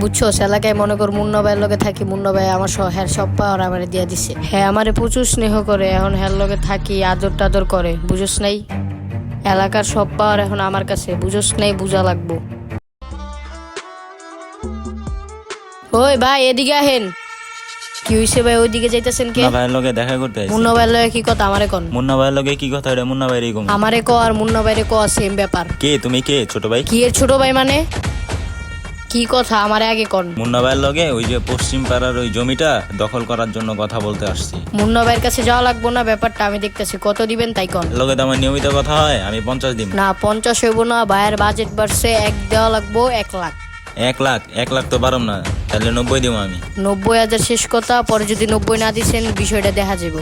বুঝছো এলাকায় মনে কর মুন্না ভাইয়ের লগে থাকি, মুন্না ভাই আমার হ্যার সব পাওয়ার আমারে দিয়া দিছে। হ্যাঁ আমারে প্রচুর স্নেহ করে, এখন হ্যার লগে থাকি, আদর টাদর করে, বুঝোস নাই? এলাকার সব পাওয়ার এখন আমার কাছে, বুঝোস নাই? বুঝা লাগবো। ওই ভাই এদিকে আহেন। কি হইছে ভাই, ওইদিকে যাইতেছেন কে? মুন্না ভাইয়ের লগে দেখা করতে আইছি। মুন্না ভাইয়ের লগে কি কথা আমারে কন? মুন্না ভাইয়ের লগে কি কথা, এটা মুন্না ভাইয়েরই কম। আমারে ক আর মুন্না ভাইরে ক সেম ব্যাপার। কে তুমি, কে ছোট ভাই? কি এর ছোট ভাই মানে? কি কথা আমারে আগে কন। মুন্না ভাইয়ের লগে ওই যে পশ্চিম পাড়ার ওই জমিটা দখল করার জন্য কথা বলতে আসছি। মুন্না ভাইয়ের কাছে যাওয়া লাগবো না, ব্যাপারটা আমি দেখতেছি। কত দিবেন তাই কন। লগে তো আমার নিয়মিত কথা হয়, আমি 50 দিব। না 50 হইব না, ভাইয়ের বাজেট বাড়ছে, এক দেওয়া লাগবো 1 লাখ। 1 লাখ তো পারম না, তাহলে 90 দিব আমি। 90,000 শেষ কথা, পরে যদি 90 না দিছেন বিষয়টা দেখা যাবে।